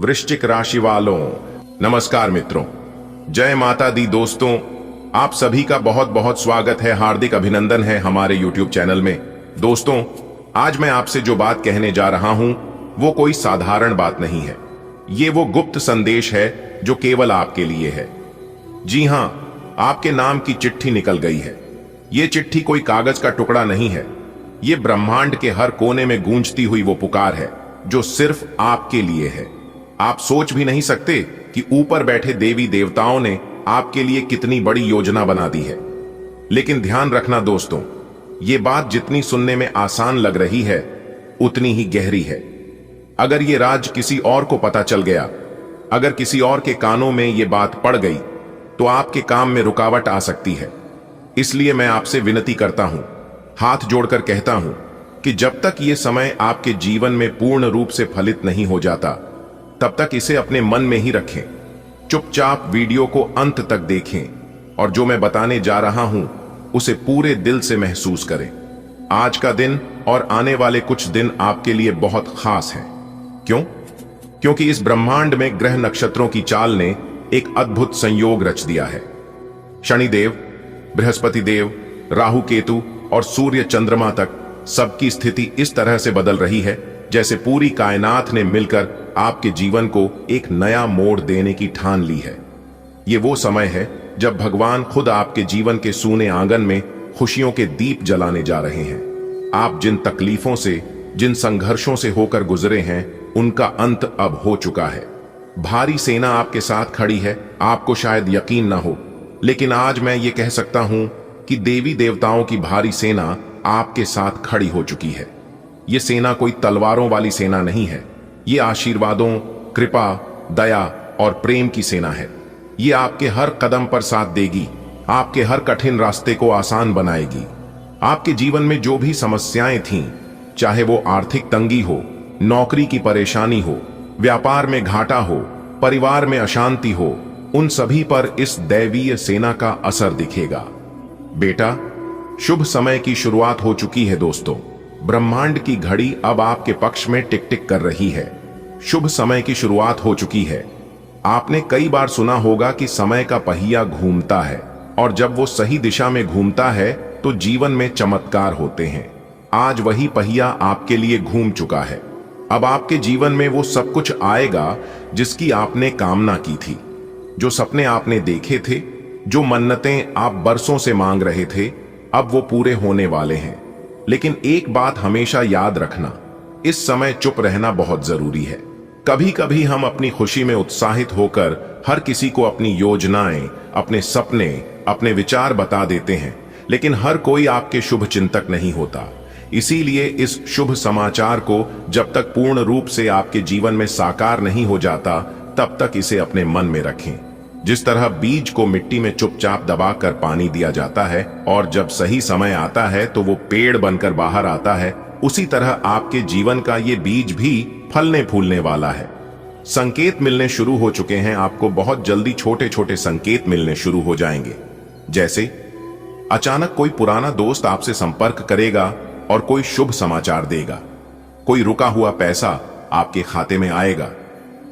वृश्चिक राशि वालों, नमस्कार मित्रों, जय माता दी। दोस्तों, आप सभी का बहुत बहुत स्वागत है, हार्दिक अभिनंदन है हमारे YouTube चैनल में। दोस्तों, आज मैं आपसे जो बात कहने जा रहा हूं वो कोई साधारण बात नहीं है। ये वो गुप्त संदेश है जो केवल आपके लिए है। जी हां, आपके नाम की चिट्ठी निकल गई है। ये चिट्ठी कोई कागज का टुकड़ा नहीं है। ये ब्रह्मांड के हर कोने में गूंजती हुई वो पुकार है जो सिर्फ आपके लिए है। आप सोच भी नहीं सकते कि ऊपर बैठे देवी देवताओं ने आपके लिए कितनी बड़ी योजना बना दी है। लेकिन ध्यान रखना दोस्तों, ये बात जितनी सुनने में आसान लग रही है उतनी ही गहरी है। अगर ये राज किसी और को पता चल गया, अगर किसी और के कानों में ये बात पड़ गई, तो आपके काम में रुकावट आ सकती है। इसलिए मैं आपसे विनती करता हूं, हाथ जोड़कर कहता हूं कि जब तक ये समय आपके जीवन में पूर्ण रूप से फलित नहीं हो जाता, तब तक इसे अपने मन में ही रखें। चुपचाप वीडियो को अंत तक देखें और जो मैं बताने जा रहा हूं उसे पूरे दिल से महसूस करें। आज का दिन और आने वाले कुछ दिन आपके लिए बहुत खास हैं। क्यों? क्योंकि इस ब्रह्मांड में ग्रह नक्षत्रों की चाल ने एक अद्भुत संयोग रच दिया है। शनिदेव, बृहस्पति देव, राहु केतु और सूर्य चंद्रमा तक सबकी स्थिति इस तरह से बदल रही है जैसे पूरी कायनात ने मिलकर आपके जीवन को एक नया मोड़ देने की ठान ली है। ये वो समय है जब भगवान खुद आपके जीवन के सूने आंगन में खुशियों के दीप जलाने जा रहे हैं। आप जिन तकलीफों से, जिन संघर्षों से होकर गुजरे हैं, उनका अंत अब हो चुका है। भारी सेना आपके साथ खड़ी है। आपको शायद यकीन ना हो, लेकिन आज मैं ये कह सकता हूं कि देवी देवताओं की भारी सेना आपके साथ खड़ी हो चुकी है। ये सेना कोई तलवारों वाली सेना नहीं है। ये आशीर्वादों, कृपा, दया और प्रेम की सेना है। ये आपके हर कदम पर साथ देगी, आपके हर कठिन रास्ते को आसान बनाएगी। आपके जीवन में जो भी समस्याएं थीं, चाहे वो आर्थिक तंगी हो, नौकरी की परेशानी हो, व्यापार में घाटा हो, परिवार में अशांति हो, उन सभी पर इस दैवीय सेना का असर दिखेगा। बेटा, शुभ समय की शुरुआत हो चुकी है। दोस्तों, ब्रह्मांड की घड़ी अब आपके पक्ष में टिक टिक कर रही है। शुभ समय की शुरुआत हो चुकी है। आपने कई बार सुना होगा कि समय का पहिया घूमता है और जब वो सही दिशा में घूमता है तो जीवन में चमत्कार होते हैं। आज वही पहिया आपके लिए घूम चुका है। अब आपके जीवन में वो सब कुछ आएगा जिसकी आपने कामना की थी। जो सपने आपने देखे थे, जो मन्नतें आप बरसों से मांग रहे थे, अब वो पूरे होने वाले हैं। लेकिन एक बात हमेशा याद रखना, इस समय चुप रहना बहुत जरूरी है। कभी कभी हम अपनी खुशी में उत्साहित होकर हर किसी को अपनी योजनाएं, अपने सपने, अपने विचार बता देते हैं, लेकिन हर कोई आपके शुभ चिंतक नहीं होता। इसीलिए इस शुभ समाचार को जब तक पूर्ण रूप से आपके जीवन में साकार नहीं हो जाता, तब तक इसे अपने मन में रखें। जिस तरह बीज को मिट्टी में चुपचाप दबाकर पानी दिया जाता है और जब सही समय आता है तो वो पेड़ बनकर बाहर आता है, उसी तरह आपके जीवन का ये बीज भी फलने फूलने वाला है। संकेत मिलने शुरू हो चुके हैं। आपको बहुत जल्दी छोटे छोटे संकेत मिलने शुरू हो जाएंगे। जैसे अचानक कोई पुराना दोस्त आपसे संपर्क करेगा और कोई शुभ समाचार देगा। कोई रुका हुआ पैसा आपके खाते में आएगा।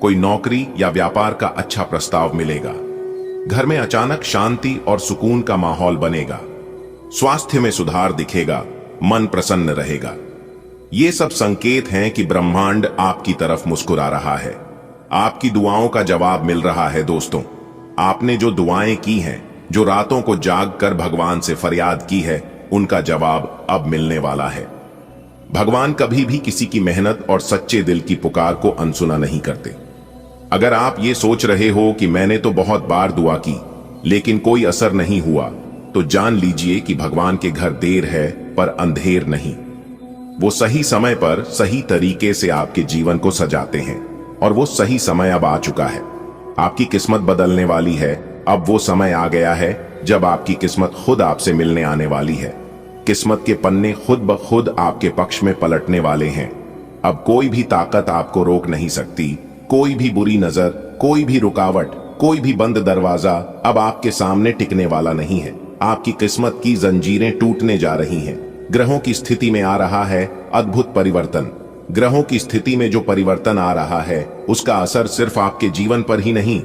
कोई नौकरी या व्यापार का अच्छा प्रस्ताव मिलेगा। घर में अचानक शांति और सुकून का माहौल बनेगा। स्वास्थ्य में सुधार दिखेगा, मन प्रसन्न रहेगा। ये सब संकेत हैं कि ब्रह्मांड आपकी तरफ मुस्कुरा रहा है। आपकी दुआओं का जवाब मिल रहा है। दोस्तों, आपने जो दुआएं की हैं, जो रातों को जाग कर भगवान से फरियाद की है, उनका जवाब अब मिलने वाला है। भगवान कभी भी किसी की मेहनत और सच्चे दिल की पुकार को अनसुना नहीं करते। अगर आप ये सोच रहे हो कि मैंने तो बहुत बार दुआ की लेकिन कोई असर नहीं हुआ, तो जान लीजिए कि भगवान के घर देर है पर अंधेर नहीं। वो सही समय पर सही तरीके से आपके जीवन को सजाते हैं और वो सही समय अब आ चुका है। आपकी किस्मत बदलने वाली है। अब वो समय आ गया है जब आपकी किस्मत खुद आपसे मिलने आने वाली है। किस्मत के पन्ने खुद ब खुद आपके पक्ष में पलटने वाले हैं। अब कोई भी ताकत आपको रोक नहीं सकती। कोई भी बुरी नजर, कोई भी रुकावट, कोई भी बंद दरवाजा अब आपके सामने टिकने वाला नहीं है। आपकी किस्मत की जंजीरें टूटने जा रही हैं। ग्रहों की स्थिति में आ रहा है अद्भुत परिवर्तन। ग्रहों की स्थिति में जो परिवर्तन आ रहा है उसका असर सिर्फ आपके जीवन पर ही नहीं,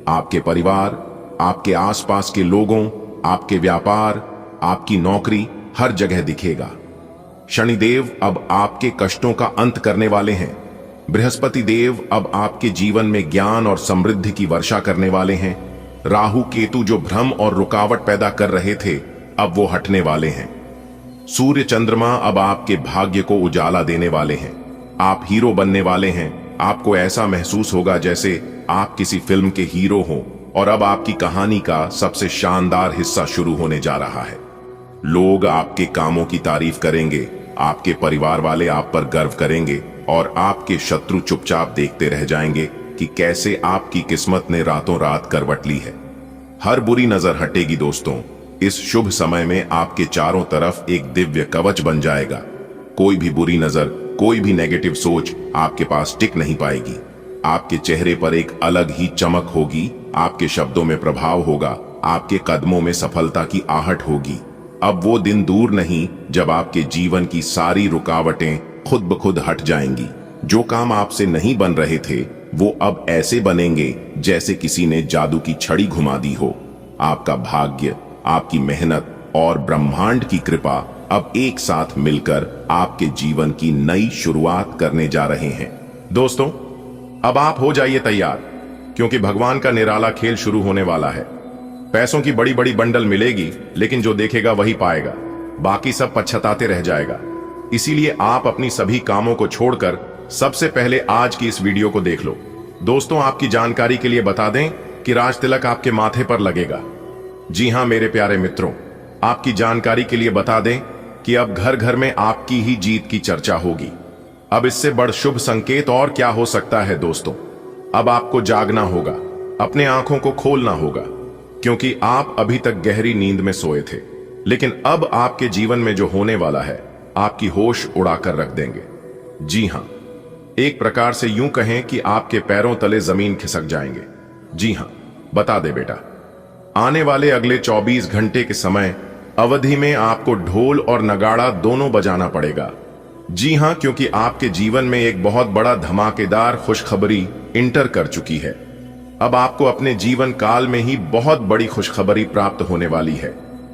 आपके परिवार, आपके आसपास के लोगों, आपके व्यापार, आपकी नौकरी, हर जगह दिखेगा। शनिदेव अब आपके कष्टों का अंत करने वाले हैं। बृहस्पति देव अब आपके जीवन में ज्ञान और समृद्धि की वर्षा करने वाले हैं। राहु केतु जो भ्रम और रुकावट पैदा कर रहे थे, अब वो हटने वाले हैं। सूर्य चंद्रमा अब आपके भाग्य को उजाला देने वाले हैं। आप हीरो बनने वाले हैं। आपको ऐसा महसूस होगा जैसे आप किसी फिल्म के हीरो हो और अब आपकी कहानी का सबसे शानदार हिस्सा शुरू होने जा रहा है। लोग आपके कामों की तारीफ करेंगे, आपके परिवार वाले आप पर गर्व करेंगे और आपके शत्रु चुपचाप देखते रह जाएंगे कि कैसे आपकी किस्मत ने रातों रात करवट ली है। हर बुरी नजर हटेगी दोस्तों। इस शुभ समय में आपके चारों तरफ एक दिव्य कवच बन जाएगा। कोई भी बुरी नजर, कोई भी नेगेटिव सोच आपके पास टिक नहीं पाएगी। आपके चेहरे पर एक अलग ही चमक होगी, आपके शब्दों में प्रभाव होगा, आपके कदमों में सफलता की आहट होगी। अब वो दिन दूर नहीं जब आपके जीवन की सारी रुकावटें खुद ब खुद हट जाएंगी। जो काम आपसे नहीं बन रहे थे वो अब ऐसे बनेंगे जैसे किसी ने जादू की छड़ी घुमा दी हो। आपका भाग्य, आपकी मेहनत और ब्रह्मांड की कृपा अब एक साथ मिलकर आपके जीवन की नई शुरुआत करने जा रहे हैं। दोस्तों, अब आप हो जाइए तैयार, क्योंकि भगवान का निराला खेल शुरू होने वाला है। पैसों की बड़ी बड़ी बंडल मिलेगी, लेकिन जो देखेगा वही पाएगा, बाकी सब पछताते रह जाएगा। इसीलिए आप अपनी सभी कामों को छोड़कर सबसे पहले आज की इस वीडियो को देख लो। दोस्तों, आपकी जानकारी के लिए बता दें कि राज तिलक आपके माथे पर लगेगा। जी हां मेरे प्यारे मित्रों, आपकी जानकारी के लिए बता दें कि अब घर घर में आपकी ही जीत की चर्चा होगी। अब इससे बड़ शुभ संकेत और क्या हो सकता है दोस्तों। अब आपको जागना होगा, अपने आंखों को खोलना होगा, क्योंकि आप अभी तक गहरी नींद में सोए थे। लेकिन अब आपके जीवन में जो होने वाला है आपकी होश उड़ाकर रख देंगे। जी हां, एक प्रकार से यूं कहें कि आपके पैरों तले जमीन खिसक जाएंगे। जी हां, बता दे बेटा, आने वाले अगले 24 घंटे के समय अवधि में आपको ढोल और नगाड़ा दोनों बजाना पड़ेगा। जी हां, क्योंकि आपके जीवन में एक बहुत बड़ा धमाकेदार खुशखबरी इंटर कर चुकी है। अब आपको अपने जीवन काल में ही बहुत बड़ी खुशखबरी प्राप्त होने वाली है,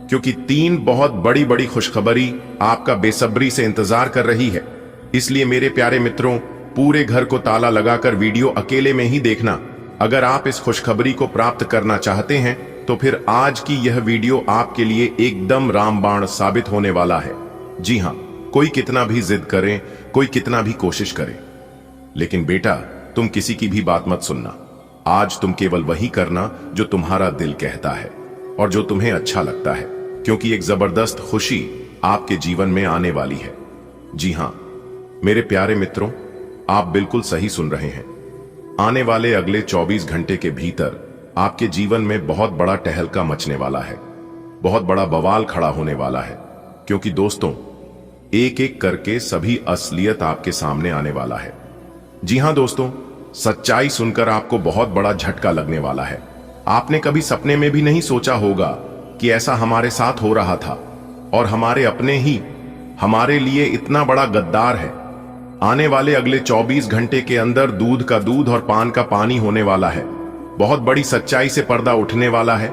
क्योंकि 3 बहुत बड़ी बड़ी खुशखबरी आपका बेसब्री से इंतजार कर रही है। इसलिए मेरे प्यारे मित्रों, पूरे घर को ताला लगाकर वीडियो अकेले में ही देखना। अगर आप इस खुशखबरी को प्राप्त करना चाहते हैं तो फिर आज की यह वीडियो आपके लिए एकदम रामबाण साबित होने वाला है। जी हां, कोई कितना भी जिद करे, कोई कितना भी कोशिश करे, लेकिन बेटा तुम किसी की भी बात मत सुनना। आज तुम केवल वही करना जो तुम्हारा दिल कहता है और जो तुम्हें अच्छा लगता है, क्योंकि एक जबरदस्त खुशी आपके जीवन में आने वाली है। जी हां मेरे प्यारे मित्रों, आप बिल्कुल सही सुन रहे हैं। आने वाले अगले 24 घंटे के भीतर आपके जीवन में बहुत बड़ा टहलका मचने वाला है, बहुत बड़ा बवाल खड़ा होने वाला है, क्योंकि दोस्तों एक एक करके सभी असलियत आपके सामने आने वाला है। जी हां दोस्तों, सच्चाई सुनकर आपको बहुत बड़ा झटका लगने वाला है। आपने कभी सपने में भी नहीं सोचा होगा कि ऐसा हमारे साथ हो रहा था, और हमारे अपने ही हमारे लिए इतना बड़ा गद्दार है। आने वाले अगले 24 घंटे के अंदर दूध का दूध और पान का पानी होने वाला है। बहुत बड़ी सच्चाई से पर्दा उठने वाला है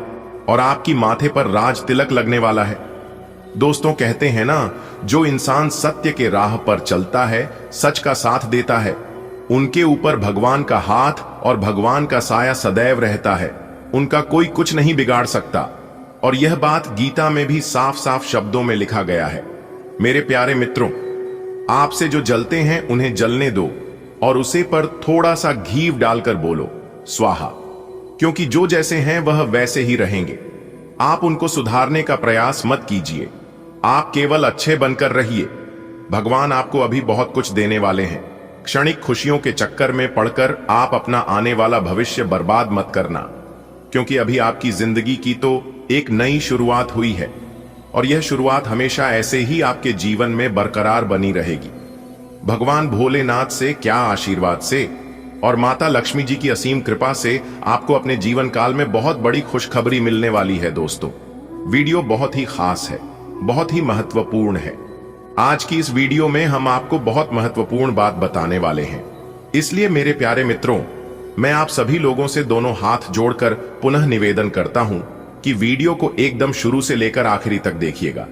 और आपकी माथे पर राज तिलक लगने वाला है। दोस्तों, कहते हैं ना, जो इंसान सत्य के राह पर चलता है, सच का साथ देता है, उनके ऊपर भगवान का हाथ और भगवान का साया सदैव रहता है। उनका कोई कुछ नहीं बिगाड़ सकता। और यह बात गीता में भी साफ साफ शब्दों में लिखा गया है। मेरे प्यारे मित्रों, आपसे जो जलते हैं उन्हें जलने दो और उसे पर थोड़ा सा घी डालकर बोलो स्वाहा, क्योंकि जो जैसे हैं वह वैसे ही रहेंगे। आप उनको सुधारने का प्रयास मत कीजिए, आप केवल अच्छे बनकर रहिए। भगवान आपको अभी बहुत कुछ देने वाले हैं। क्षणिक खुशियों के चक्कर में पड़कर आप अपना आने वाला भविष्य बर्बाद मत करना, क्योंकि अभी आपकी जिंदगी की तो एक नई शुरुआत हुई है और यह शुरुआत हमेशा ऐसे ही आपके जीवन में बरकरार बनी रहेगी। भगवान भोलेनाथ से क्या आशीर्वाद से और माता लक्ष्मी जी की असीम कृपा से आपको अपने जीवन काल में बहुत बड़ी खुशखबरी मिलने वाली है। दोस्तों, वीडियो बहुत ही खास है, बहुत ही महत्वपूर्ण है। आज की इस वीडियो में हम आपको बहुत महत्वपूर्ण बात बताने वाले हैं। इसलिए मेरे प्यारे मित्रों, मैं आप सभी लोगों से दोनों हाथ जोड़कर पुनः निवेदन करता हूं कि वीडियो को एकदम शुरू से लेकर आखिरी तक देखिएगा।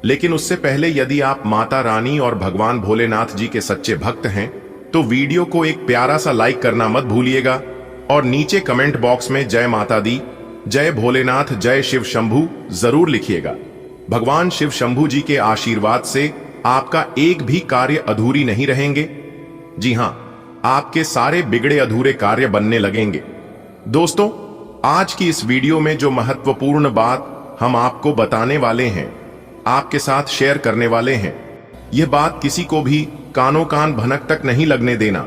लेकिन उससे पहले यदि आप माता रानी और भगवान भोलेनाथ जी के सच्चे भक्त हैं तो वीडियो को एक प्यारा सा लाइक करना मत भूलिएगा और नीचे कमेंट बॉक्स में जय माता दी, जय भोलेनाथ, जय शिव शंभू जरूर लिखिएगा। भगवान शिव शंभू जी के आशीर्वाद से आपका एक भी कार्य अधूरी नहीं रहेंगे। जी हां, आपके सारे बिगड़े अधूरे कार्य बनने लगेंगे। दोस्तों, आज की इस वीडियो में जो महत्वपूर्ण बात हम आपको बताने वाले हैं, आपके साथ शेयर करने वाले हैं, यह बात किसी को भी कानों कान भनक तक नहीं लगने देना।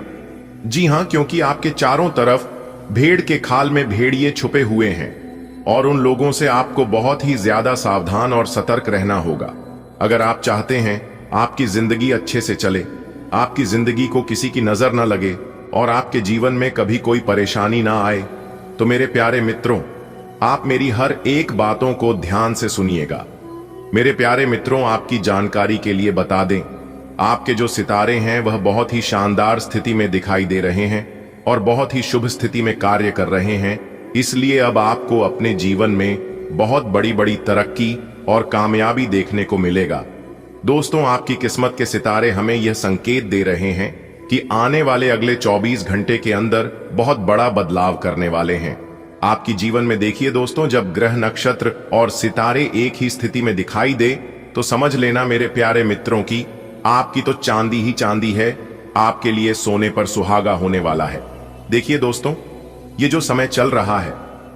जी हां, क्योंकि आपके चारों तरफ भेड़ के खाल में भेड़िए छुपे हुए हैं और उन लोगों से आपको बहुत ही ज्यादा सावधान और सतर्क रहना होगा। अगर आप चाहते हैं आपकी जिंदगी अच्छे से चले, आपकी जिंदगी को किसी की नजर न लगे और आपके जीवन में कभी कोई परेशानी ना आए, तो मेरे प्यारे मित्रों, आप मेरी हर एक बातों को ध्यान से सुनिएगा। मेरे प्यारे मित्रों, आपकी जानकारी के लिए बता दें, आपके जो सितारे हैं वह बहुत ही शानदार स्थिति में दिखाई दे रहे हैं और बहुत ही शुभ स्थिति में कार्य कर रहे हैं। इसलिए अब आपको अपने जीवन में बहुत बड़ी बड़ी तरक्की और कामयाबी देखने को मिलेगा। दोस्तों, आपकी किस्मत के सितारे हमें यह संकेत दे रहे हैं कि आने वाले अगले 24 घंटे के अंदर बहुत बड़ा बदलाव करने वाले हैं आपकी जीवन में। देखिए दोस्तों, जब ग्रह, नक्षत्र और सितारे एक ही स्थिति में दिखाई दे तो समझ लेना मेरे प्यारे मित्रों की आपकी तो चांदी ही चांदी है, आपके लिए सोने पर सुहागा होने वाला है। देखिए दोस्तों, ये जो समय चल रहा है,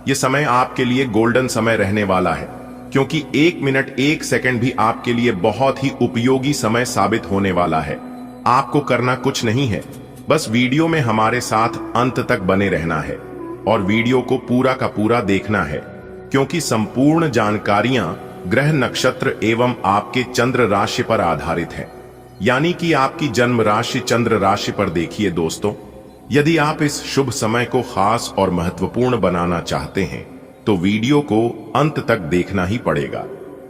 ये समय आपके लिए गोल्डन समय रहने वाला है, क्योंकि 1 मिनट 1 सेकंड भी आपके लिए बहुत ही उपयोगी समय साबित होने वाला है। आपको करना कुछ नहीं है, बस वीडियो में हमारे साथ अंत तक बने रहना है और वीडियो को पूरा का पूरा देखना है, क्योंकि संपूर्ण जानकारियां ग्रह, नक्षत्र एवं आपके चंद्र राशि पर आधारित है, यानी कि आपकी जन्म राशि चंद्र राशि पर। देखिए दोस्तों, यदि आप इस शुभ समय को खास और महत्वपूर्ण बनाना चाहते हैं तो वीडियो को अंत तक देखना ही पड़ेगा,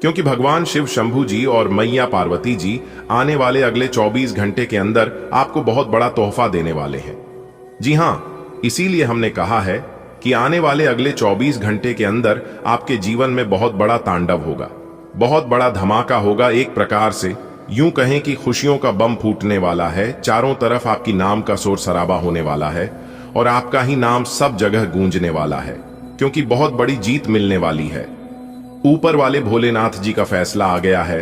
क्योंकि भगवान शिव शंभू जी और मैया पार्वती जी आने वाले अगले 24 घंटे के अंदर आपको बहुत बड़ा तोहफा देने वाले हैं। जी हां, इसीलिए हमने कहा है कि आने वाले अगले 24 घंटे के अंदर आपके जीवन में बहुत बड़ा तांडव होगा, बहुत बड़ा धमाका होगा। एक प्रकार से यूं कहें कि खुशियों का बम फूटने वाला है। चारों तरफ आपकी नाम का शोर शराबा होने वाला है और आपका ही नाम सब जगह गूंजने वाला है, क्योंकि बहुत बड़ी जीत मिलने वाली है। ऊपर वाले भोलेनाथ जी का फैसला आ गया है।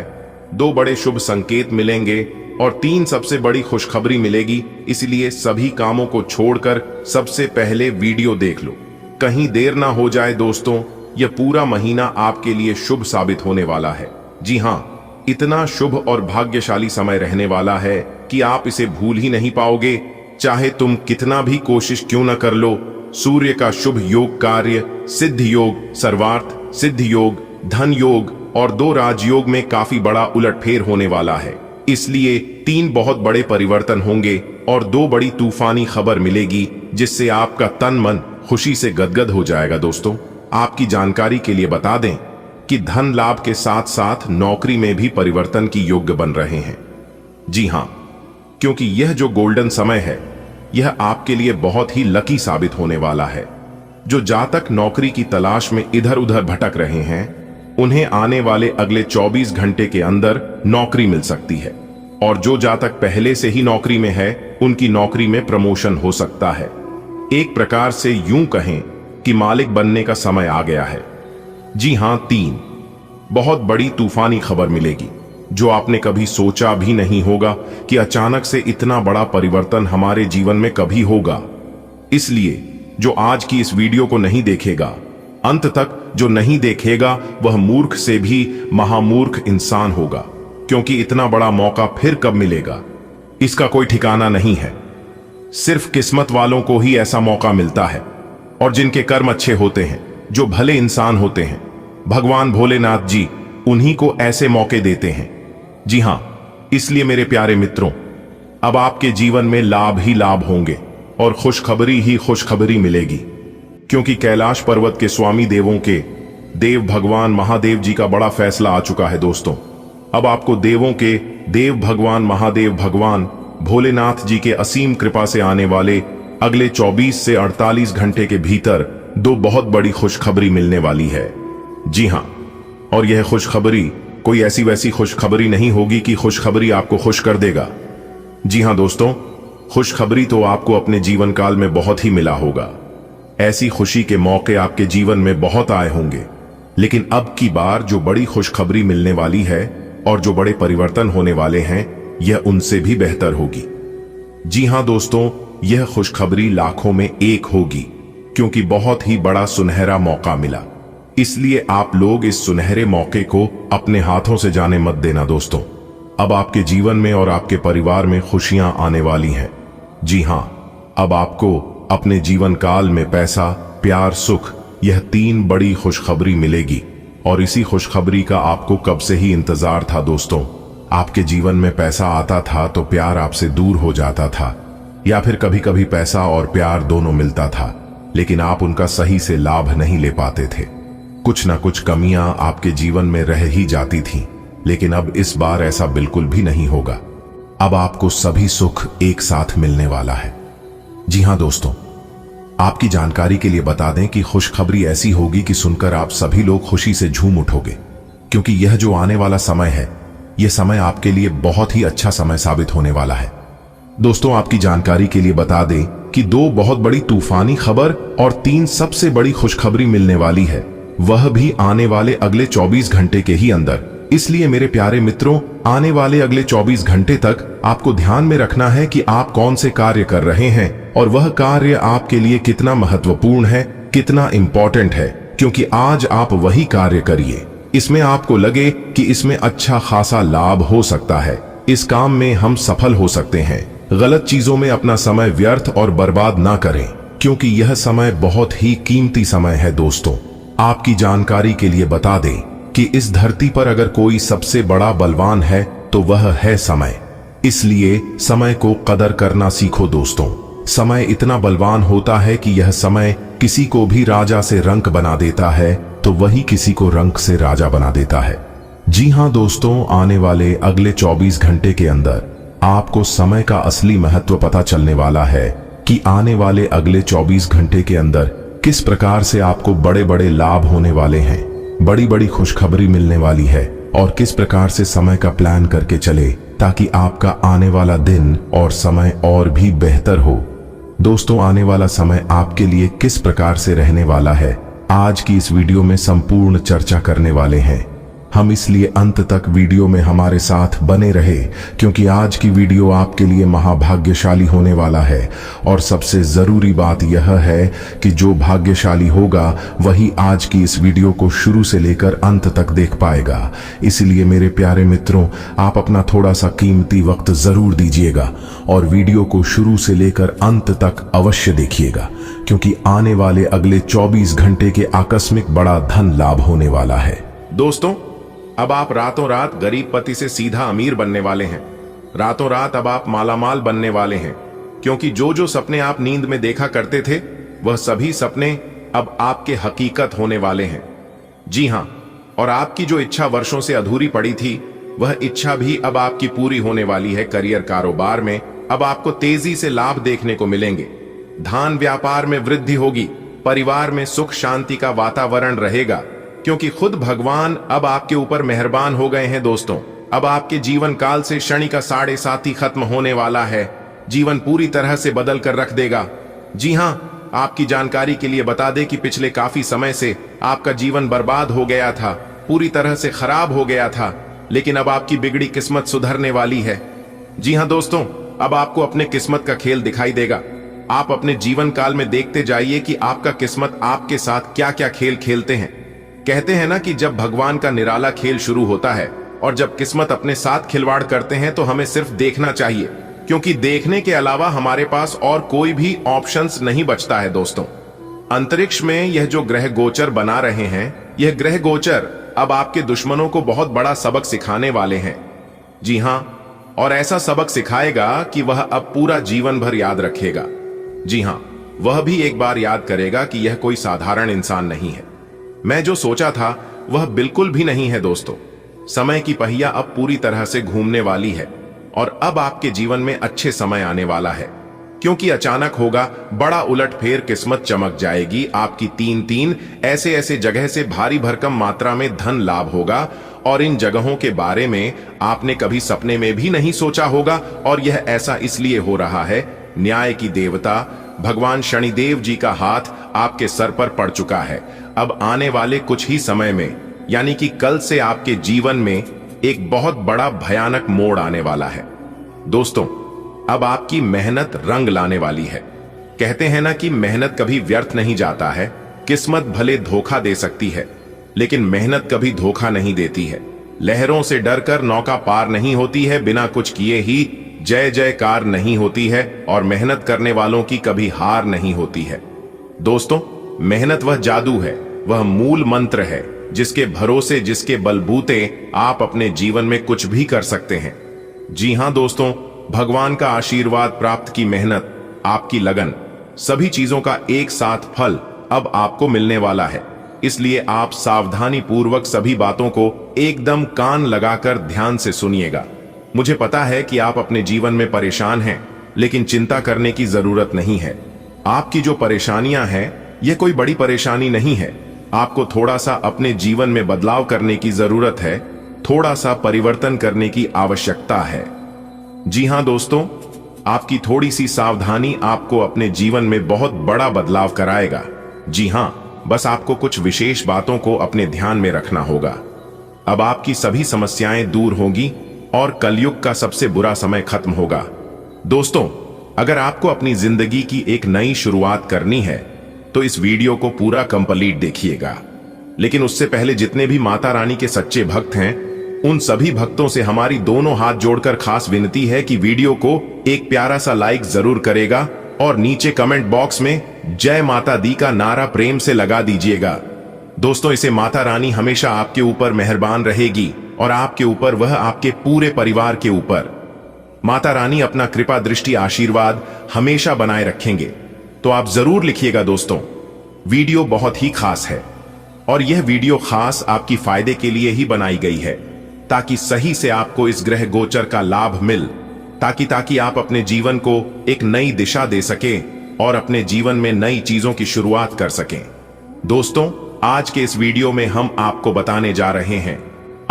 2 बड़े शुभ संकेत मिलेंगे और 3 सबसे बड़ी खुशखबरी मिलेगी। इसलिए सभी कामों को छोड़कर सबसे पहले वीडियो देख लो, कहीं देर ना हो जाए। दोस्तों, यह पूरा महीना आपके लिए शुभ साबित होने वाला है। जी हां, इतना शुभ और भाग्यशाली समय रहने वाला है कि आप इसे भूल ही नहीं पाओगे, चाहे तुम कितना भी कोशिश क्यों न कर लो। सूर्य का शुभ योग कार्य, सिद्ध योग, सर्वार्थ सिद्ध योग, धन योग और 2 राजयोग में काफी बड़ा उलटफेर होने वाला है। इसलिए 3 बहुत बड़े परिवर्तन होंगे और 2 बड़ी तूफानी खबर मिलेगी, जिससे आपका तन मन खुशी से गदगद हो जाएगा। दोस्तों, आपकी जानकारी के लिए बता दें कि धन लाभ के साथ साथ नौकरी में भी परिवर्तन की योग्य बन रहे हैं। जी हां, क्योंकि यह जो गोल्डन समय है, यह आपके लिए बहुत ही लकी साबित होने वाला है। जो जातक नौकरी की तलाश में इधर उधर भटक रहे हैं, उन्हें आने वाले अगले 24 घंटे के अंदर नौकरी मिल सकती है, और जो जातक पहले से ही नौकरी में है, उनकी नौकरी में प्रमोशन हो सकता है। एक प्रकार से यूं कहें कि मालिक बनने का समय आ गया है। जी हां, 3 बहुत बड़ी तूफानी खबर मिलेगी, जो आपने कभी सोचा भी नहीं होगा कि अचानक से इतना बड़ा परिवर्तन हमारे जीवन में कभी होगा। इसलिए जो आज की इस वीडियो को नहीं देखेगा, अंत तक जो नहीं देखेगा, वह मूर्ख से भी महामूर्ख इंसान होगा, क्योंकि इतना बड़ा मौका फिर कब मिलेगा इसका कोई ठिकाना नहीं है। सिर्फ किस्मत वालों को ही ऐसा मौका मिलता है, और जिनके कर्म अच्छे होते हैं, जो भले इंसान होते हैं, भगवान भोलेनाथ जी उन्हीं को ऐसे मौके देते हैं। जी हां, इसलिए मेरे प्यारे मित्रों, अब आपके जीवन में लाभ ही लाभ होंगे और खुशखबरी ही खुशखबरी मिलेगी, क्योंकि कैलाश पर्वत के स्वामी देवों के देव भगवान महादेव जी का बड़ा फैसला आ चुका है। दोस्तों, अब आपको देवों के देव भगवान महादेव भगवान भोलेनाथ जी के असीम कृपा से आने वाले अगले 24 से 48 घंटे के भीतर दो बहुत बड़ी खुशखबरी मिलने वाली है। जी हां, और यह खुशखबरी कोई ऐसी वैसी खुशखबरी नहीं होगी कि खुशखबरी आपको खुश कर देगा। जी हां दोस्तों, खुशखबरी तो आपको अपने जीवन काल में बहुत ही मिला होगा। ऐसी खुशी के मौके आपके जीवन में बहुत आए होंगे, लेकिन अब की बार जो बड़ी खुशखबरी मिलने वाली है और जो बड़े परिवर्तन होने वाले हैं, यह उनसे भी बेहतर होगी। जी हां दोस्तों, यह खुशखबरी लाखों में एक होगी, क्योंकि बहुत ही बड़ा सुनहरा मौका मिला। इसलिए आप लोग इस सुनहरे मौके को अपने हाथों से जाने मत देना दोस्तों। अब आपके जीवन में और आपके परिवार में खुशियां आने वाली हैं। जी हां, अब आपको अपने जीवन काल में पैसा, प्यार, सुख, यह 3 बड़ी खुशखबरी मिलेगी। और इसी खुशखबरी का आपको कब से ही इंतजार था दोस्तों। आपके जीवन में पैसा आता था तो प्यार आपसे दूर हो जाता था, या फिर कभी कभी पैसा और प्यार दोनों मिलता था, लेकिन आप उनका सही से लाभ नहीं ले पाते थे। कुछ ना कुछ कमियां आपके जीवन में रह ही जाती थीं, लेकिन अब इस बार ऐसा बिल्कुल भी नहीं होगा। अब आपको सभी सुख एक साथ मिलने वाला है। जी हां दोस्तों, आपकी जानकारी के लिए बता दें कि खुशखबरी ऐसी होगी कि सुनकर आप सभी लोग खुशी से झूम उठोगे, क्योंकि यह जो आने वाला समय है, यह समय आपके लिए बहुत ही अच्छा समय साबित होने वाला है। दोस्तों, आपकी जानकारी के लिए बता दें कि 2 बहुत बड़ी तूफानी खबर और 3 सबसे बड़ी खुशखबरी मिलने वाली है, वह भी आने वाले अगले 24 घंटे के ही अंदर। इसलिए मेरे प्यारे मित्रों, आने वाले अगले 24 घंटे तक आपको ध्यान में रखना है कि आप कौन से कार्य कर रहे हैं और वह कार्य आपके लिए कितना महत्वपूर्ण है, कितना इंपॉर्टेंट है, क्योंकि आज आप वही कार्य करिए। इसमें आपको लगे कि इसमें अच्छा खासा लाभ हो सकता है, इस काम में हम सफल हो सकते हैं। गलत चीजों में अपना समय व्यर्थ और बर्बाद ना करें, क्योंकि यह समय बहुत ही कीमती समय है दोस्तों। आपकी जानकारी के लिए बता दें कि इस धरती पर अगर कोई सबसे बड़ा बलवान है तो वह है समय। इसलिए समय को कदर करना सीखो दोस्तों। समय इतना बलवान होता है कि यह समय किसी को भी राजा से रंक बना देता है तो वही किसी को रंक से राजा बना देता है। जी हां दोस्तों, आने वाले अगले 24 घंटे के अंदर आपको समय का असली महत्व पता चलने वाला है कि आने वाले अगले 24 घंटे के अंदर किस प्रकार से आपको बड़े बड़े लाभ होने वाले हैं, बड़ी बड़ी खुशखबरी मिलने वाली है, और किस प्रकार से समय का प्लान करके चले ताकि आपका आने वाला दिन और समय और भी बेहतर हो। दोस्तों, आने वाला समय आपके लिए किस प्रकार से रहने वाला है, आज की इस वीडियो में संपूर्ण चर्चा करने वाले हैं हम। इसलिए अंत तक वीडियो में हमारे साथ बने रहे, क्योंकि आज की वीडियो आपके लिए महाभाग्यशाली होने वाला है। और सबसे जरूरी बात यह है कि जो भाग्यशाली होगा वही आज की इस वीडियो को शुरू से लेकर अंत तक देख पाएगा। इसलिए मेरे प्यारे मित्रों, आप अपना थोड़ा सा कीमती वक्त जरूर दीजिएगा और वीडियो को शुरू से लेकर अंत तक अवश्य देखिएगा, क्योंकि आने वाले अगले 24 घंटे के आकस्मिक बड़ा धन लाभ होने वाला है। दोस्तों, अब आप रातों रात गरीब पति से सीधा अमीर बनने वाले हैं। रातों रात अब आप मालामाल बनने वाले हैं, क्योंकि जो जो सपने आप नींद में देखा करते थे, वह सभी सपने अब आपके हकीकत होने वाले हैं। जी हां, और आपकी जो इच्छा वर्षों से अधूरी पड़ी थी, वह इच्छा भी अब आपकी पूरी होने वाली है। करियर, कारोबार में अब आपको तेजी से लाभ देखने को मिलेंगे। धान व्यापार में वृद्धि होगी। परिवार में सुख शांति का वातावरण रहेगा, क्योंकि खुद भगवान अब आपके ऊपर मेहरबान हो गए हैं। दोस्तों, अब आपके जीवन काल से शनि का 7.5 खत्म होने वाला है। जीवन पूरी तरह से बदल कर रख देगा। जी हां, आपकी जानकारी के लिए बता दें कि पिछले काफी समय से आपका जीवन बर्बाद हो गया था, पूरी तरह से खराब हो गया था, लेकिन अब आपकी बिगड़ी किस्मत सुधरने वाली है। जी हां दोस्तों, अब आपको अपने किस्मत का खेल दिखाई देगा। आप अपने जीवन काल में देखते जाइए कि आपका किस्मत आपके साथ क्या क्या खेल खेलते हैं। कहते हैं ना कि जब भगवान का निराला खेल शुरू होता है और जब किस्मत अपने साथ खिलवाड़ करते हैं तो हमें सिर्फ देखना चाहिए, क्योंकि देखने के अलावा हमारे पास और कोई भी ऑप्शंस नहीं बचता है। दोस्तों, अंतरिक्ष में यह जो ग्रह गोचर बना रहे हैं, यह ग्रह गोचर अब आपके दुश्मनों को बहुत बड़ा सबक सिखाने वाले हैं। जी हां, और ऐसा सबक सिखाएगा कि वह अब पूरा जीवन भर याद रखेगा। जी हां, वह भी एक बार याद करेगा कि यह कोई साधारण इंसान नहीं है। मैं जो सोचा था वह बिल्कुल भी नहीं है दोस्तों। समय की पहिया अब पूरी तरह से घूमने वाली है और अब आपके जीवन में अच्छे समय आने वाला है, क्योंकि अचानक होगा बड़ा उलटफेर, किस्मत चमक जाएगी। आपकी तीन ऐसे ऐसे जगह से भारी भरकम मात्रा में धन लाभ होगा और इन जगहों के बारे में आपने कभी सपने में भी नहीं सोचा होगा। और यह ऐसा इसलिए हो रहा है, न्याय की देवता भगवान शनिदेव जी का हाथ आपके सर पर पड़ चुका है। अब आने वाले कुछ ही समय में, यानी कि कल से, आपके जीवन में एक बहुत बड़ा भयानक मोड़ आने वाला है। दोस्तों, अब आपकी मेहनत रंग लाने वाली है। कहते हैं ना कि मेहनत कभी व्यर्थ नहीं जाता है। किस्मत भले धोखा दे सकती है, लेकिन मेहनत कभी धोखा नहीं देती है। लहरों से डरकर नौका पार नहीं होती है, बिना कुछ किए ही जय जयकार नहीं होती है, और मेहनत करने वालों की कभी हार नहीं होती है। दोस्तों, मेहनत वह जादू है, वह मूल मंत्र है, जिसके भरोसे, जिसके बलबूते आप अपने जीवन में कुछ भी कर सकते हैं। जी हां दोस्तों, भगवान का आशीर्वाद प्राप्त की मेहनत, आपकी लगन, सभी चीजों का एक साथ फल अब आपको मिलने वाला है। इसलिए आप सावधानी पूर्वक सभी बातों को एकदम कान लगाकर ध्यान से सुनिएगा। मुझे पता है कि आप अपने जीवन में परेशान हैं, लेकिन चिंता करने की जरूरत नहीं है। आपकी जो परेशानियां हैं, यह कोई बड़ी परेशानी नहीं है। आपको थोड़ा सा अपने जीवन में बदलाव करने की जरूरत है, थोड़ा सा परिवर्तन करने की आवश्यकता है। जी हां दोस्तों, आपकी थोड़ी सी सावधानी आपको अपने जीवन में बहुत बड़ा बदलाव कराएगा। जी हां, बस आपको कुछ विशेष बातों को अपने ध्यान में रखना होगा। अब आपकी सभी समस्याएं दूर होंगी और कलयुग का सबसे बुरा समय खत्म होगा। दोस्तों, अगर आपको अपनी जिंदगी की एक नई शुरुआत करनी है तो इस वीडियो को पूरा कंप्लीट देखिएगा। लेकिन उससे पहले जितने भी माता रानी के सच्चे भक्त हैं, उन सभी भक्तों से हमारी दोनों हाथ जोड़कर खास विनती है कि वीडियो को एक प्यारा सा लाइक जरूर करेगा और नीचे कमेंट बॉक्स में जय माता दी का नारा प्रेम से लगा दीजिएगा। दोस्तों, इसे माता रानी हमेशा आपके ऊपर मेहरबान रहेगी और आपके ऊपर, वह आपके पूरे परिवार के ऊपर। माता रानी अपना कृपा दृष्टि आशीर्वाद हमेशा बनाए रखेंगे। तो आप जरूर लिखिएगा दोस्तों, वीडियो बहुत ही खास है और यह वीडियो खास आपकी फायदे के लिए ही बनाई गई है, ताकि सही से आपको इस ग्रह गोचर का लाभ मिल, ताकि आप अपने जीवन को एक नई दिशा दे सकें और अपने जीवन में नई चीजों की शुरुआत कर सकें। दोस्तों, आज के इस वीडियो में हम आपको बताने जा रहे हैं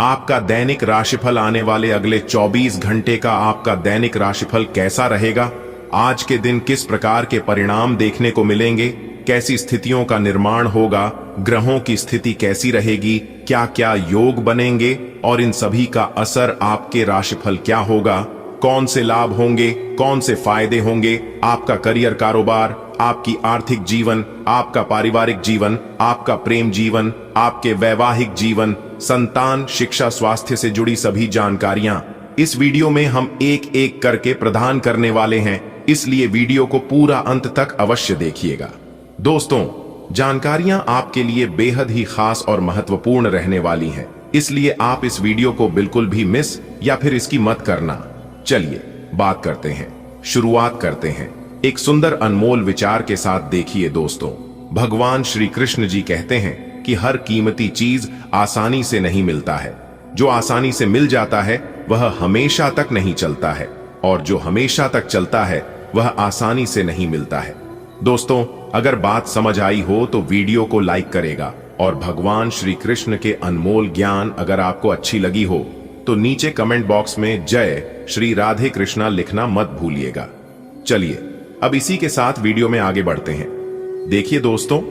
आपका दैनिक राशिफल। आने वाले अगले 24 घंटे का आपका दैनिक राशिफल कैसा रहेगा, आज के दिन किस प्रकार के परिणाम देखने को मिलेंगे, कैसी स्थितियों का निर्माण होगा, ग्रहों की स्थिति कैसी रहेगी, क्या क्या योग बनेंगे और इन सभी का असर आपके राशिफल क्या होगा, कौन से लाभ होंगे, कौन से फायदे होंगे, आपका करियर, कारोबार, आपकी आर्थिक जीवन, आपका पारिवारिक जीवन, आपका प्रेम जीवन, आपके वैवाहिक जीवन, संतान, शिक्षा, स्वास्थ्य से जुड़ी सभी जानकारियां इस वीडियो में हम एक एक करके प्रदान करने वाले हैं। इसलिए वीडियो को पूरा अंत तक अवश्य देखिएगा। दोस्तों, जानकारियां आपके लिए बेहद ही खास और महत्वपूर्ण रहने वाली हैं, इसलिए आप इस वीडियो को बिल्कुल भी मिस या फिर इसकी मत करना। चलिए बात करते हैं, शुरुआत करते हैं एक सुंदर अनमोल विचार के साथ। देखिए दोस्तों, भगवान श्री कृष्ण जी कहते हैं कि हर कीमती चीज आसानी से नहीं मिलता है। जो आसानी से मिल जाता है वह हमेशा तक नहीं चलता है, और जो हमेशा तक चलता है वह आसानी से नहीं मिलता है। दोस्तों, अगर बात समझ आई हो तो वीडियो को लाइक करेगा, और भगवान श्री कृष्ण के अनमोल ज्ञान अगर आपको अच्छी लगी हो तो नीचे कमेंट बॉक्स में जय श्री राधे कृष्णा लिखना मत भूलिएगा। चलिए अब इसी के साथ वीडियो में आगे बढ़ते हैं। देखिए दोस्तों,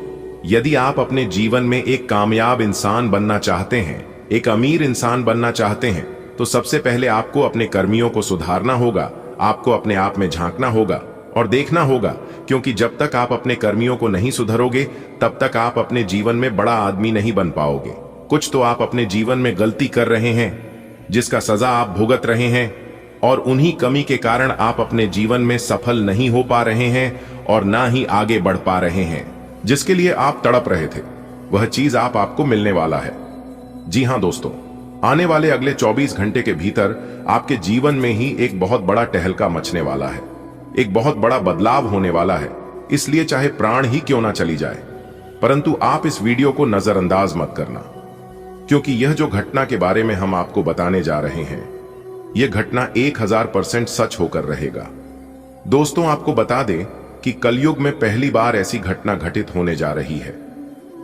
यदि आप अपने जीवन में एक कामयाब इंसान बनना चाहते हैं, एक अमीर इंसान बनना चाहते हैं, तो सबसे पहले आपको अपने कर्मियों को सुधारना होगा। आपको अपने आप में झांकना होगा और देखना होगा, क्योंकि जब तक आप अपने कर्मियों को नहीं सुधारोगे तब तक आप अपने जीवन में बड़ा आदमी नहीं बन पाओगे। कुछ तो आप अपने जीवन में गलती कर रहे हैं जिसका सजा आप भुगत रहे हैं, और उन्हीं कमी के कारण आप अपने जीवन में सफल नहीं हो पा रहे हैं और ना ही आगे बढ़ पा रहे हैं। जिसके लिए आप तड़प रहे थे वह चीज आपको मिलने वाला है। जी हां दोस्तों, आने वाले अगले 24 घंटे के भीतर आपके जीवन में ही एक बहुत बड़ा टहलका मचने वाला है, एक बहुत बड़ा बदलाव होने वाला है। इसलिए चाहे प्राण ही क्यों ना चली जाए, परंतु आप इस वीडियो को नजरअंदाज मत करना। क्योंकि यह जो घटना के बारे में हम आपको बताने जा रहे हैं, यह घटना 1000% सच होकर रहेगा। दोस्तों, आपको बता दें कि कलयुग में पहली बार ऐसी घटना घटित होने जा रही है।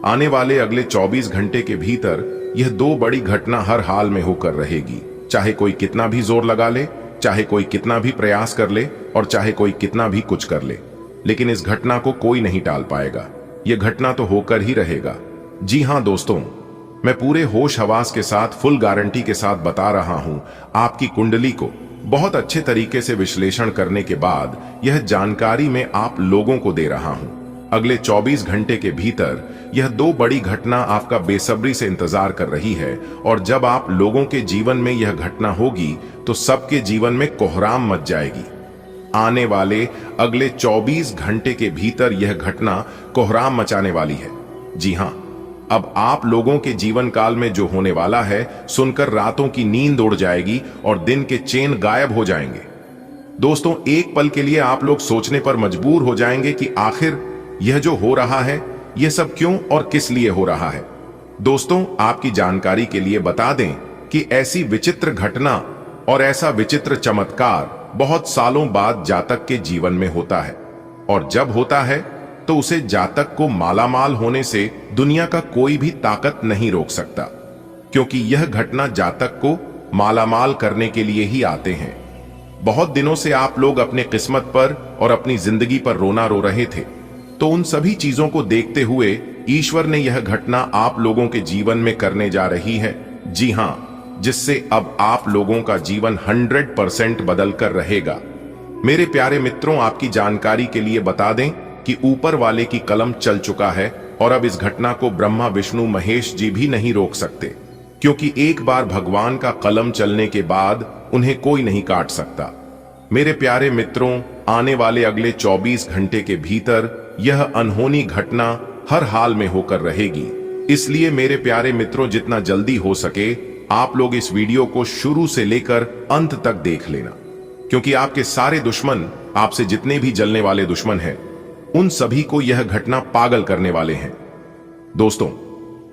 आने वाले अगले 24 घंटे के भीतर यह दो बड़ी घटना हर हाल में होकर रहेगी, चाहे कोई कितना भी जोर लगा ले, चाहे कोई कितना भी प्रयास कर ले और चाहे कोई कितना भी कुछ कर ले, लेकिन इस घटना को कोई नहीं टाल पाएगा। यह घटना तो होकर ही रहेगा। जी हां दोस्तों, मैं पूरे होश हवास के साथ फुल गारंटी के साथ बता रहा हूं। आपकी कुंडली को बहुत अच्छे तरीके से विश्लेषण करने के बाद यह जानकारी मैं आप लोगों को दे रहा हूं। अगले 24 घंटे के भीतर यह दो बड़ी घटना आपका बेसब्री से इंतजार कर रही है, और जब आप लोगों के जीवन में यह घटना होगी तो सबके जीवन में कोहराम मच जाएगी। आने वाले अगले 24 घंटे के भीतर यह घटना कोहराम मचाने वाली है। जी हां, अब आप लोगों के जीवन काल में जो होने वाला है, सुनकर रातों की नींद उड़ जाएगी और दिन के चैन गायब हो जाएंगे। दोस्तों, एक पल के लिए आप लोग सोचने पर मजबूर हो जाएंगे कि आखिर यह जो हो रहा है, यह सब क्यों और किस लिए हो रहा है। दोस्तों, आपकी जानकारी के लिए बता दें कि ऐसी विचित्र घटना और ऐसा विचित्र चमत्कार बहुत सालों बाद जातक के जीवन में होता है, और जब होता है तो उसे जातक को मालामाल होने से दुनिया का कोई भी ताकत नहीं रोक सकता, क्योंकि यह घटना जातक को मालामाल करने के लिए ही आते हैं। बहुत दिनों से आप लोग अपने किस्मत पर और अपनी जिंदगी पर रोना रो रहे थे, तो उन सभी चीजों को देखते हुए ईश्वर ने यह घटना आप लोगों के जीवन में करने जा रही है। जी हां, जिससे अब आप लोगों का जीवन 100% बदल कर रहेगा। मेरे प्यारे मित्रों, आपकी जानकारी के लिए बता दें कि ऊपर वाले की कलम चल चुका है, और अब इस घटना को ब्रह्मा विष्णु महेश जी भी नहीं रोक सकते, क्योंकि एक बार भगवान का कलम चलने के बाद उन्हें कोई नहीं काट सकता। मेरे प्यारे मित्रों, आने वाले अगले 24 घंटे के भीतर यह अनहोनी घटना हर हाल में होकर रहेगी। इसलिए मेरे प्यारे मित्रों, जितना जल्दी हो सके आप लोग इस वीडियो को शुरू से लेकर अंत तक देख लेना, क्योंकि आपके सारे दुश्मन, आपसे जितने भी जलने वाले दुश्मन हैं, उन सभी को यह घटना पागल करने वाले हैं। दोस्तों,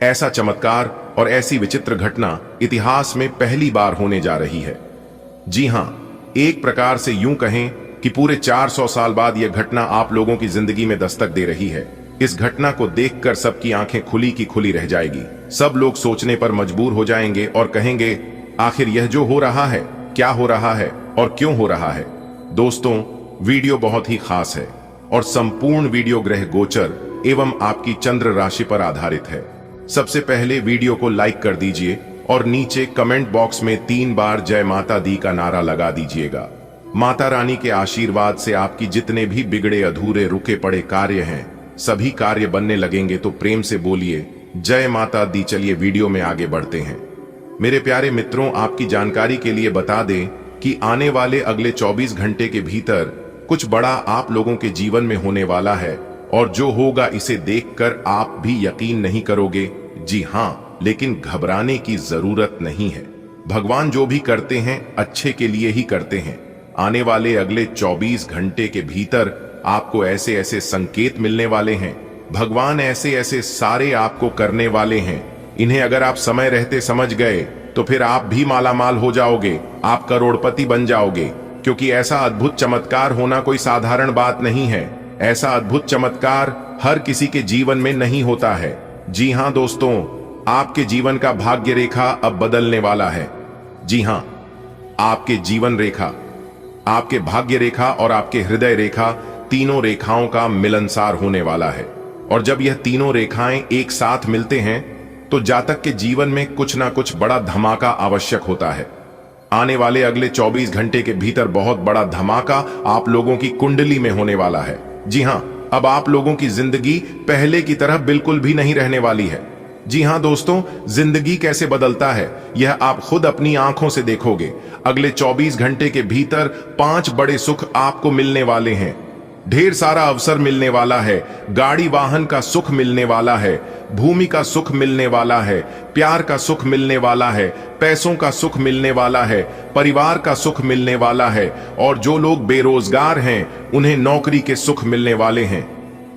ऐसा चमत्कार और ऐसी विचित्र घटना इतिहास में पहली बार होने जा रही है। जी हां, एक प्रकार से यूं कहें कि पूरे 400 साल बाद यह घटना आप लोगों की जिंदगी में दस्तक दे रही है। इस घटना को देखकर सबकी आंखें खुली की खुली रह जाएगी। सब लोग सोचने पर मजबूर हो जाएंगे और कहेंगे, आखिर यह जो हो रहा है, क्या हो रहा है और क्यों हो रहा है। दोस्तों, वीडियो बहुत ही खास है और संपूर्ण वीडियो ग्रह गोचर एवं आपकी चंद्र राशि पर आधारित है। सबसे पहले वीडियो को लाइक कर दीजिए और नीचे कमेंट बॉक्स में 3 बार जय माता दी का नारा लगा दीजिएगा। माता रानी के आशीर्वाद से आपकी जितने भी बिगड़े, अधूरे, रुके पड़े कार्य हैं, सभी कार्य बनने लगेंगे। तो प्रेम से बोलिए जय माता दी। चलिए वीडियो में आगे बढ़ते हैं। मेरे प्यारे मित्रों, आपकी जानकारी के लिए बता दें कि आने वाले अगले 24 घंटे के भीतर कुछ बड़ा आप लोगों के जीवन में होने वाला है, और जो होगा इसे देखकर आप भी यकीन नहीं करोगे। जी हां, लेकिन घबराने की जरूरत नहीं है। भगवान जो भी करते हैं अच्छे के लिए ही करते हैं। आने वाले अगले 24 घंटे के भीतर आपको ऐसे ऐसे संकेत मिलने वाले हैं, भगवान ऐसे ऐसे सारे आपको करने वाले हैं, इन्हें अगर आप समय रहते समझ गए तो फिर आप भी मालामाल हो जाओगे, आप करोड़पति बन जाओगे। क्योंकि ऐसा अद्भुत चमत्कार होना कोई साधारण बात नहीं है। ऐसा अद्भुत चमत्कार हर किसी के जीवन में नहीं होता है। जी हां दोस्तों, आपके जीवन का भाग्य रेखा अब बदलने वाला है। जी हां, आपके जीवन रेखा, आपके भाग्य रेखा और आपके हृदय रेखा, तीनों रेखाओं का मिलनसार होने वाला है। और जब यह तीनों रेखाएं एक साथ मिलते हैं तो जातक के जीवन में कुछ ना कुछ बड़ा धमाका आवश्यक होता है। आने वाले अगले 24 घंटे के भीतर बहुत बड़ा धमाका आप लोगों की कुंडली में होने वाला है। जी हां, अब आप लोगों की जिंदगी पहले की तरह बिल्कुल भी नहीं रहने वाली है। जी हां दोस्तों, जिंदगी कैसे बदलता है यह आप खुद अपनी आंखों से देखोगे। अगले 24 घंटे के भीतर 5 बड़े सुख आपको मिलने वाले हैं। ढेर सारा अवसर मिलने वाला है, गाड़ी वाहन का सुख मिलने वाला है, भूमि का सुख मिलने वाला है, प्यार का सुख मिलने वाला है, पैसों का सुख मिलने वाला है, परिवार का सुख मिलने वाला है, और जो लोग बेरोजगार हैं उन्हें नौकरी के सुख मिलने वाले हैं।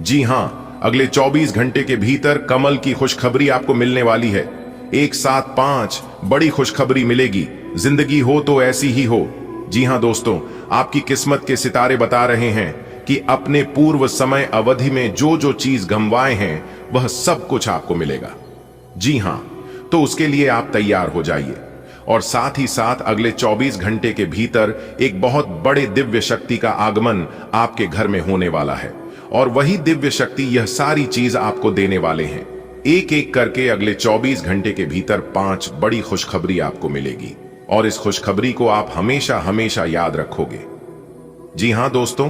जी हां, अगले 24 घंटे के भीतर कमल की खुशखबरी आपको मिलने वाली है। एक साथ 5 बड़ी खुशखबरी मिलेगी। जिंदगी हो तो ऐसी ही हो। जी हां दोस्तों, आपकी किस्मत के सितारे बता रहे हैं कि अपने पूर्व समय अवधि में जो जो चीज गंवाए हैं वह सब कुछ आपको मिलेगा। जी हां, तो उसके लिए आप तैयार हो जाइए। और साथ ही साथ अगले 24 घंटे के भीतर एक बहुत बड़े दिव्य शक्ति का आगमन आपके घर में होने वाला है। और वही दिव्य शक्ति यह सारी चीज आपको देने वाले हैं। एक एक करके अगले 24 घंटे के भीतर 5 बड़ी खुशखबरी आपको मिलेगी। और इस खुशखबरी को आप हमेशा हमेशा याद रखोगे। जी हां दोस्तों,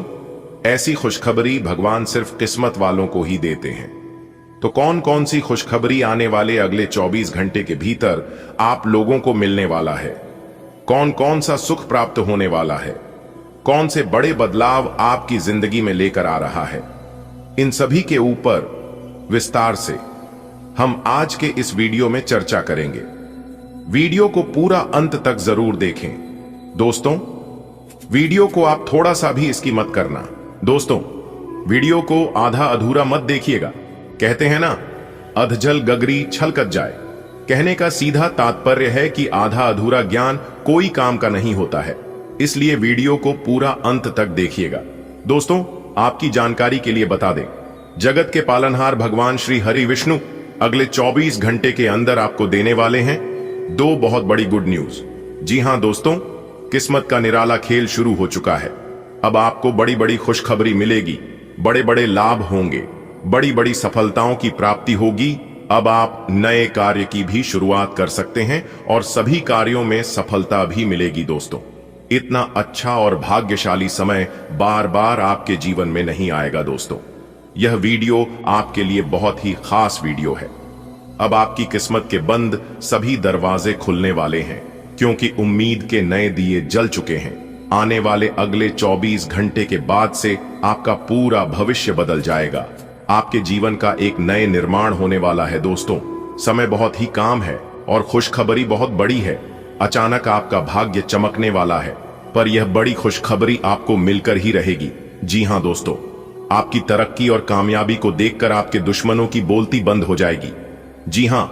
ऐसी खुशखबरी भगवान सिर्फ किस्मत वालों को ही देते हैं। तो कौन कौन सी खुशखबरी आने वाले अगले 24 घंटे के भीतर आप लोगों को मिलने वाला है? कौन कौन सा सुख प्राप्त होने वाला है? कौन से बड़े बदलाव आपकी जिंदगी में लेकर आ रहा है? इन सभी के ऊपर विस्तार से हम आज के इस वीडियो में चर्चा करेंगे। वीडियो को पूरा अंत तक जरूर देखें। दोस्तों, वीडियो को आप थोड़ा सा भी इसकी मत करना। दोस्तों, वीडियो को आधा अधूरा मत देखिएगा। कहते हैं ना, अधजल गगरी छलकत जाए। कहने का सीधा तात्पर्य है कि आधा अधूरा ज्ञान कोई काम का नहीं होता है। इसलिए वीडियो को पूरा अंत तक देखिएगा। दोस्तों, आपकी जानकारी के लिए बता दें, जगत के पालनहार भगवान श्री हरि विष्णु अगले 24 घंटे के अंदर आपको देने वाले हैं 2 बहुत बड़ी गुड न्यूज। जी हां दोस्तों, किस्मत का निराला खेल शुरू हो चुका है। अब आपको बड़ी बड़ी खुशखबरी मिलेगी, बड़े बड़े लाभ होंगे, बड़ी बड़ी सफलताओं की प्राप्ति होगी। अब आप नए कार्य की भी शुरुआत कर सकते हैं और सभी कार्यों में सफलता भी मिलेगी। दोस्तों, इतना अच्छा और भाग्यशाली समय बार बार आपके जीवन में नहीं आएगा। दोस्तों, यह वीडियो आपके लिए बहुत ही खास वीडियो है। अब आपकी किस्मत के बंद सभी दरवाजे खुलने वाले हैं, क्योंकि उम्मीद के नए दिए जल चुके हैं। आने वाले अगले 24 घंटे के बाद से आपका पूरा भविष्य बदल जाएगा। आपके जीवन का एक नए निर्माण होने वाला है। दोस्तों, समय बहुत ही काम है और खुशखबरी बहुत बड़ी है। अचानक आपका भाग्य चमकने वाला है, पर यह बड़ी खुशखबरी आपको मिलकर ही रहेगी। जी हां दोस्तों, आपकी तरक्की और कामयाबी को देखकर आपके दुश्मनों की बोलती बंद हो जाएगी। जी हां,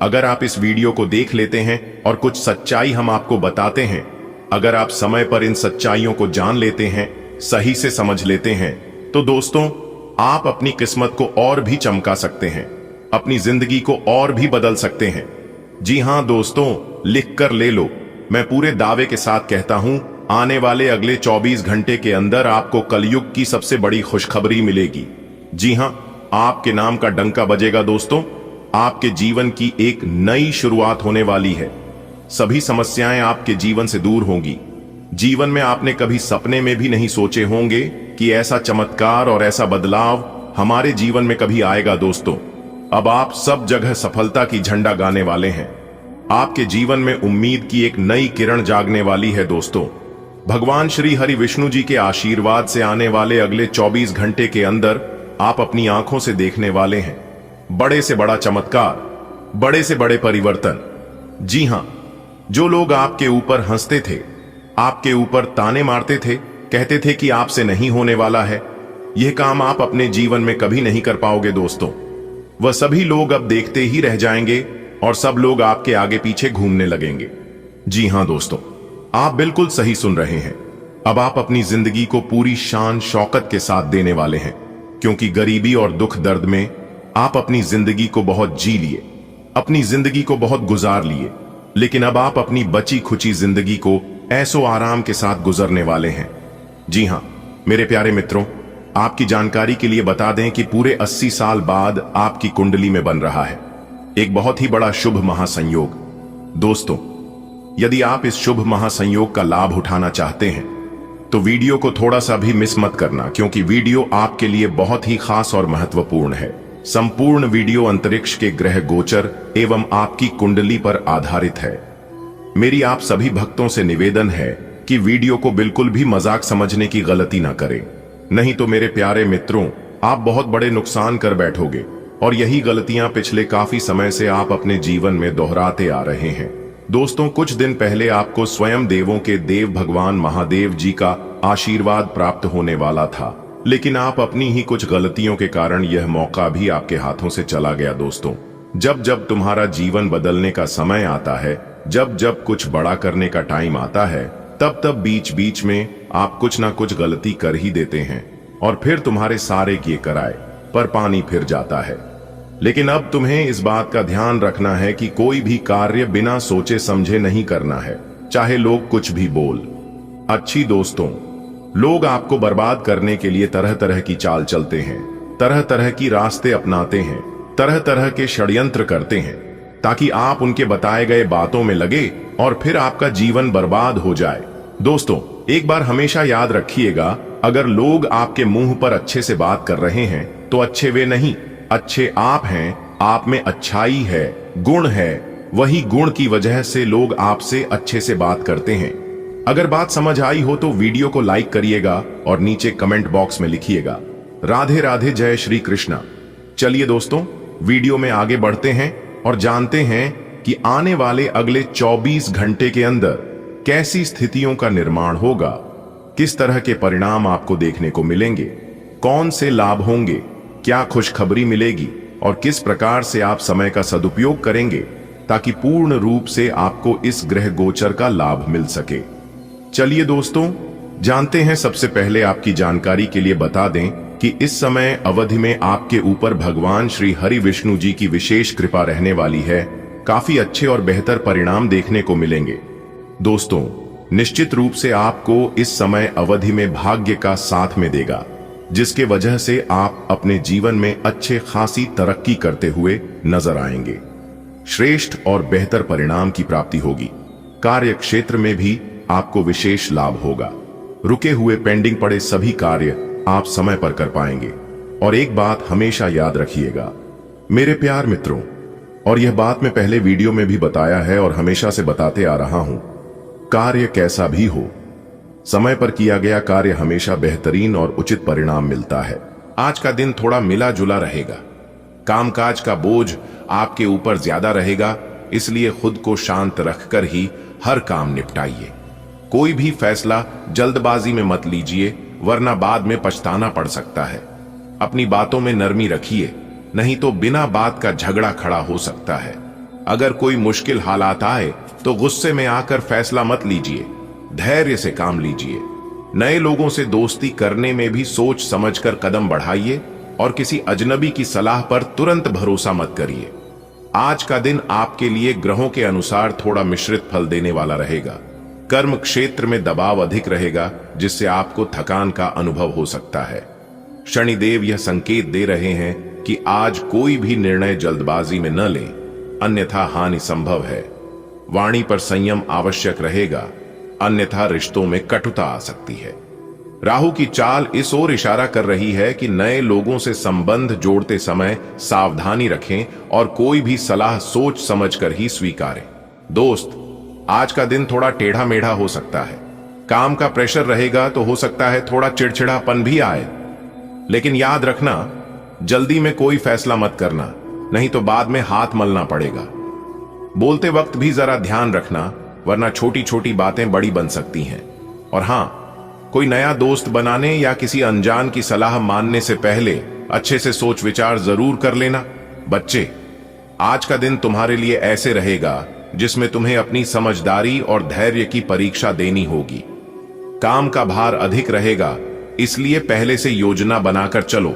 अगर आप इस वीडियो को देख लेते हैं और कुछ सच्चाई हम आपको बताते हैं, अगर आप समय पर इन सच्चाइयों को जान लेते हैं, सही से समझ लेते हैं, तो दोस्तों, आप अपनी किस्मत को और भी चमका सकते हैं, अपनी जिंदगी को और भी बदल सकते हैं। जी हां दोस्तों, लिख कर ले लो। मैं पूरे दावे के साथ कहता हूं, आने वाले अगले 24 घंटे के अंदर आपको कलयुग की सबसे बड़ी खुशखबरी मिलेगी। जी हां, आपके नाम का डंका बजेगा। दोस्तों, आपके जीवन की एक नई शुरुआत होने वाली है। सभी समस्याएं आपके जीवन से दूर होंगी। जीवन में आपने कभी सपने में भी नहीं सोचे होंगे कि ऐसा चमत्कार और ऐसा बदलाव हमारे जीवन में कभी आएगा। दोस्तों, अब आप सब जगह सफलता की झंडा गाने वाले हैं। आपके जीवन में उम्मीद की एक नई किरण जागने वाली है। दोस्तों, भगवान श्री हरि विष्णु जी के आशीर्वाद से आने वाले अगले 24 घंटे के अंदर आप अपनी आंखों से देखने वाले हैं बड़े से बड़ा चमत्कार, बड़े से बड़े परिवर्तन। जी हां, जो लोग आपके ऊपर हंसते थे, आपके ऊपर ताने मारते थे, कहते थे कि आपसे नहीं होने वाला है, यह काम आप अपने जीवन में कभी नहीं कर पाओगे। दोस्तों, वह सभी लोग अब देखते ही रह जाएंगे और सब लोग आपके आगे पीछे घूमने लगेंगे। जी हां दोस्तों, आप बिल्कुल सही सुन रहे हैं। अब आप अपनी जिंदगी को पूरी शान शौकत के साथ देने वाले हैं, क्योंकि गरीबी और दुख दर्द में आप अपनी जिंदगी को बहुत जी लिए, अपनी जिंदगी को बहुत गुजार लिए, लेकिन अब आप अपनी बची खुची जिंदगी को ऐसो आराम के साथ गुजरने वाले हैं। जी हां मेरे प्यारे मित्रों, आपकी जानकारी के लिए बता दें कि पूरे 80 साल बाद आपकी कुंडली में बन रहा है एक बहुत ही बड़ा शुभ महासंयोग। दोस्तों, यदि आप इस शुभ महासंयोग का लाभ उठाना चाहते हैं तो वीडियो को थोड़ा सा भी मिस मत करना, क्योंकि वीडियो आपके लिए बहुत ही खास और महत्वपूर्ण है। संपूर्ण वीडियो अंतरिक्ष के ग्रह गोचर एवं आपकी कुंडली पर आधारित है। मेरी आप सभी भक्तों से निवेदन है कि वीडियो को बिल्कुल भी मजाक समझने की गलती ना करें, नहीं तो मेरे प्यारे मित्रों, आप बहुत बड़े नुकसान कर बैठोगे। और यही गलतियां पिछले काफी समय से आप अपने जीवन में दोहराते आ रहे हैं। दोस्तों, कुछ दिन पहले आपको स्वयं देवों के देव भगवान महादेव जी का आशीर्वाद प्राप्त होने वाला था, लेकिन आप अपनी ही कुछ गलतियों के कारण यह मौका भी आपके हाथों से चला गया। दोस्तों, जब जब तुम्हारा जीवन बदलने का समय आता है, जब जब कुछ बड़ा करने का टाइम आता है, तब तब बीच बीच में आप कुछ ना कुछ गलती कर ही देते हैं और फिर तुम्हारे सारे किए कराए पर पानी फिर जाता है। लेकिन अब तुम्हें इस बात का ध्यान रखना है कि कोई भी कार्य बिना सोचे समझे नहीं करना है, चाहे लोग कुछ भी बोल। अच्छी दोस्तों, लोग आपको बर्बाद करने के लिए तरह तरह की चाल चलते हैं, तरह तरह की रास्ते अपनाते हैं, तरह तरह के षड्यंत्र करते हैं ताकि आप उनके बताए गए बातों में लगे और फिर आपका जीवन बर्बाद हो जाए। दोस्तों, एक बार हमेशा याद रखिएगा, अगर लोग आपके मुंह पर अच्छे से बात कर रहे हैं तो अच्छे वे नहीं, अच्छे आप हैं। आप में अच्छाई है, गुण है, वही गुण की वजह से लोग आपसे अच्छे से बात करते हैं। अगर बात समझ आई हो तो वीडियो को लाइक करिएगा और नीचे कमेंट बॉक्स में लिखिएगा राधे राधे, जय श्री कृष्णा। चलिए दोस्तों, वीडियो में आगे बढ़ते हैं और जानते हैं कि आने वाले अगले 24 घंटे के अंदर कैसी स्थितियों का निर्माण होगा, किस तरह के परिणाम आपको देखने को मिलेंगे, कौन से लाभ होंगे, क्या खुशखबरी मिलेगी और किस प्रकार से आप समय का सदुपयोग करेंगे ताकि पूर्ण रूप से आपको इस ग्रह गोचर का लाभ मिल सके। चलिए दोस्तों, जानते हैं। सबसे पहले आपकी जानकारी के लिए बता दें कि इस समय अवधि में आपके ऊपर भगवान श्री हरि विष्णु जी की विशेष कृपा रहने वाली है। काफी अच्छे और बेहतर परिणाम देखने को मिलेंगे। दोस्तों, निश्चित रूप से आपको इस समय अवधि में भाग्य का साथ में देगा, जिसके वजह से आप अपने जीवन में अच्छे खासी तरक्की करते हुए नजर आएंगे। श्रेष्ठ और बेहतर परिणाम की प्राप्ति होगी। कार्य क्षेत्र में भी आपको विशेष लाभ होगा। रुके हुए पेंडिंग पड़े सभी कार्य आप समय पर कर पाएंगे। और एक बात हमेशा याद रखिएगा मेरे प्यार मित्रों, और यह बात मैं पहले वीडियो में भी बताया है और हमेशा से बताते आ रहा हूं, कार्य कैसा भी हो, समय पर किया गया कार्य हमेशा बेहतरीन और उचित परिणाम मिलता है। आज का दिन थोड़ा मिला जुला रहेगा, कामकाज का बोझ आपके ऊपर ज्यादा रहेगा, इसलिए खुद को शांत रखकर ही हर काम निपटाइए। कोई भी फैसला जल्दबाजी में मत लीजिए, वरना बाद में पछताना पड़ सकता है। अपनी बातों में नरमी रखिए, नहीं तो बिना बात का झगड़ा खड़ा हो सकता है। अगर कोई मुश्किल हालात आए तो गुस्से में आकर फैसला मत लीजिए, धैर्य से काम लीजिए। नए लोगों से दोस्ती करने में भी सोच समझकर कदम बढ़ाइए और किसी अजनबी की सलाह पर तुरंत भरोसा मत करिए। आज का दिन आपके लिए ग्रहों के अनुसार थोड़ा मिश्रित फल देने वाला रहेगा। कर्म क्षेत्र में दबाव अधिक रहेगा, जिससे आपको थकान का अनुभव हो सकता है। शनिदेव यह संकेत दे रहे हैं कि आज कोई भी निर्णय जल्दबाजी में न लें, अन्यथा हानि संभव है। वाणी पर संयम आवश्यक रहेगा, अन्यथा रिश्तों में कटुता आ सकती है। राहु की चाल इस ओर इशारा कर रही है कि नए लोगों से संबंध जोड़ते समय सावधानी रखें और कोई भी सलाह सोच समझकर ही स्वीकारें। दोस्त, आज का दिन थोड़ा टेढ़ा मेढ़ा हो सकता है। काम का प्रेशर रहेगा तो हो सकता है थोड़ा चिड़चिड़ापन भी आए, लेकिन याद रखना, जल्दी में कोई फैसला मत करना, नहीं तो बाद में हाथ मलना पड़ेगा। बोलते वक्त भी जरा ध्यान रखना, वरना छोटी छोटी बातें बड़ी बन सकती हैं। और हां, कोई नया दोस्त बनाने या किसी अनजान की सलाह मानने से पहले अच्छे से सोच विचार जरूर कर लेना। बच्चे, आज का दिन तुम्हारे लिए ऐसे रहेगा जिसमें तुम्हें अपनी समझदारी और धैर्य की परीक्षा देनी होगी। काम का भार अधिक रहेगा, इसलिए पहले से योजना बनाकर चलो।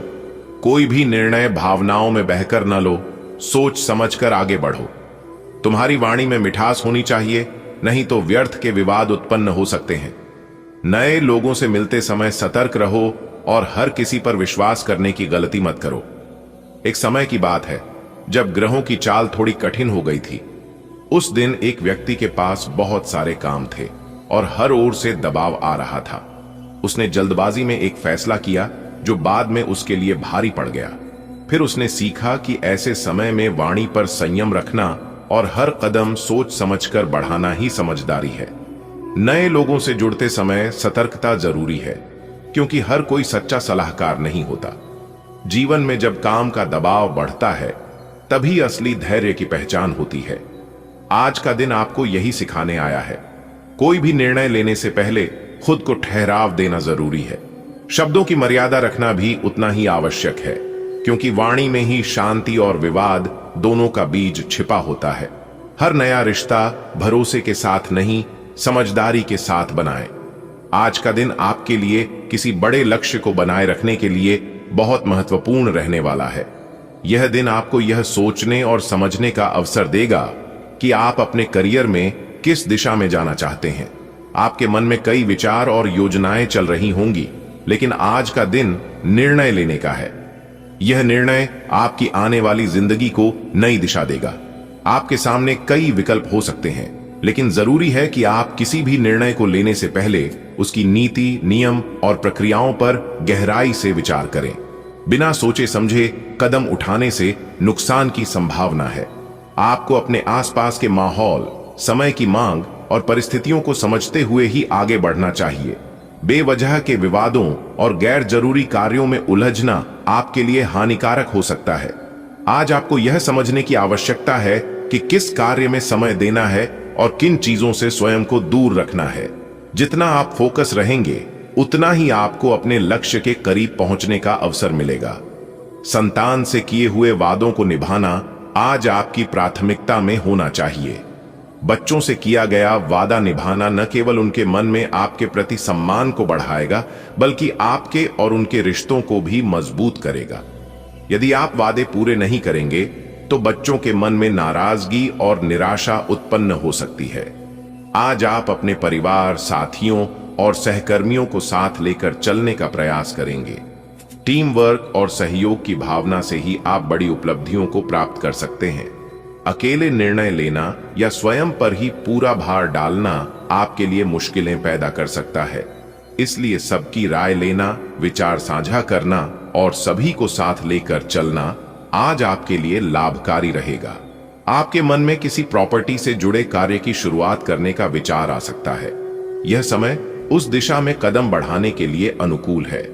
कोई भी निर्णय भावनाओं में बहकर न लो, सोच समझकर आगे बढ़ो। तुम्हारी वाणी में मिठास होनी चाहिए, नहीं तो व्यर्थ के विवाद उत्पन्न हो सकते हैं। नए लोगों से मिलते समय सतर्क रहो और हर किसी पर विश्वास करने की गलती मत करो। एक समय की बात है जब ग्रहों की चाल थोड़ी कठिन हो गई थी। उस दिन एक व्यक्ति के पास बहुत सारे काम थे और हर ओर से दबाव आ रहा था। उसने जल्दबाजी में एक फैसला किया जो बाद में उसके लिए भारी पड़ गया। फिर उसने सीखा कि ऐसे समय में वाणी पर संयम रखना और हर कदम सोच समझकर बढ़ाना ही समझदारी है। नए लोगों से जुड़ते समय सतर्कता जरूरी है, क्योंकि हर कोई सच्चा सलाहकार नहीं होता। जीवन में जब काम का दबाव बढ़ता है, तभी असली धैर्य की पहचान होती है। आज का दिन आपको यही सिखाने आया है। कोई भी निर्णय लेने से पहले खुद को ठहराव देना जरूरी है। शब्दों की मर्यादा रखना भी उतना ही आवश्यक है, क्योंकि वाणी में ही शांति और विवाद दोनों का बीज छिपा होता है। हर नया रिश्ता भरोसे के साथ नहीं, समझदारी के साथ बनाएं। आज का दिन आपके लिए किसी बड़े लक्ष्य को बनाए रखने के लिए बहुत महत्वपूर्ण रहने वाला है। यह दिन आपको यह सोचने और समझने का अवसर देगा कि आप अपने करियर में किस दिशा में जाना चाहते हैं। आपके मन में कई विचार और योजनाएं चल रही होंगी, लेकिन आज का दिन निर्णय लेने का है। यह निर्णय आपकी आने वाली जिंदगी को नई दिशा देगा। आपके सामने कई विकल्प हो सकते हैं, लेकिन जरूरी है कि आप किसी भी निर्णय को लेने से पहले उसकी नीति, नियम और प्रक्रियाओं पर गहराई से विचार करें। बिना सोचे समझे कदम उठाने से नुकसान की संभावना है। आपको अपने आसपास के माहौल, समय की मांग और परिस्थितियों को समझते हुए ही आगे बढ़ना चाहिए। बेवजह के विवादों और गैर जरूरी कार्यों में उलझना आपके लिए हानिकारक हो सकता है। आज आपको यह समझने की आवश्यकता है कि किस कार्य में समय देना है और किन चीजों से स्वयं को दूर रखना है। जितना आप फोकस रहेंगे, उतना ही आपको अपने लक्ष्य के करीब पहुंचने का अवसर मिलेगा। संतान से किए हुए वादों को निभाना आज आपकी प्राथमिकता में होना चाहिए। बच्चों से किया गया वादा निभाना न केवल उनके मन में आपके प्रति सम्मान को बढ़ाएगा, बल्कि आपके और उनके रिश्तों को भी मजबूत करेगा। यदि आप वादे पूरे नहीं करेंगे, तो बच्चों के मन में नाराजगी और निराशा उत्पन्न हो सकती है। आज आप अपने परिवार, साथियों और सहकर्मियों को साथ लेकर चलने का प्रयास करेंगे। टीम वर्क और सहयोग की भावना से ही आप बड़ी उपलब्धियों को प्राप्त कर सकते हैं। अकेले निर्णय लेना या स्वयं पर ही पूरा भार डालना आपके लिए मुश्किलें पैदा कर सकता है। इसलिए सबकी राय लेना, विचार साझा करना और सभी को साथ लेकर चलना आज आपके लिए लाभकारी रहेगा। आपके मन में किसी प्रॉपर्टी से जुड़े कार्य की शुरुआत करने का विचार आ सकता है। यह समय उस दिशा में कदम बढ़ाने के लिए अनुकूल है।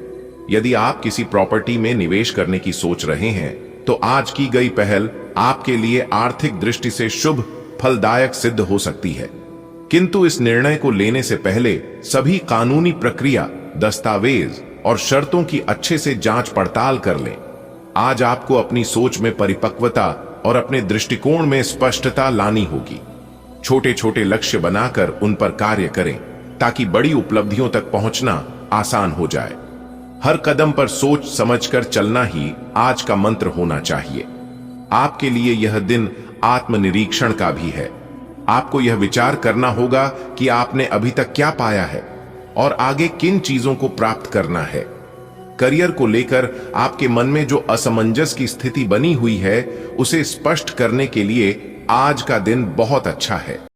यदि आप किसी प्रॉपर्टी में निवेश करने की सोच रहे हैं, तो आज की गई पहल आपके लिए आर्थिक दृष्टि से शुभ, फलदायक सिद्ध हो सकती है। किंतु इस निर्णय को लेने से पहले सभी कानूनी प्रक्रिया, दस्तावेज और शर्तों की अच्छे से जांच पड़ताल कर लें। आज आपको अपनी सोच में परिपक्वता और अपने दृष्टिकोण में स्पष्टता लानी होगी। छोटे छोटे लक्ष्य बनाकर उन पर कार्य करें, ताकि बड़ी उपलब्धियों तक पहुंचना आसान हो जाए। हर कदम पर सोच समझकर चलना ही आज का मंत्र होना चाहिए। आपके लिए यह दिन आत्मनिरीक्षण का भी है। आपको यह विचार करना होगा कि आपने अभी तक क्या पाया है और आगे किन चीजों को प्राप्त करना है। करियर को लेकर आपके मन में जो असमंजस की स्थिति बनी हुई है, उसे स्पष्ट करने के लिए आज का दिन बहुत अच्छा है।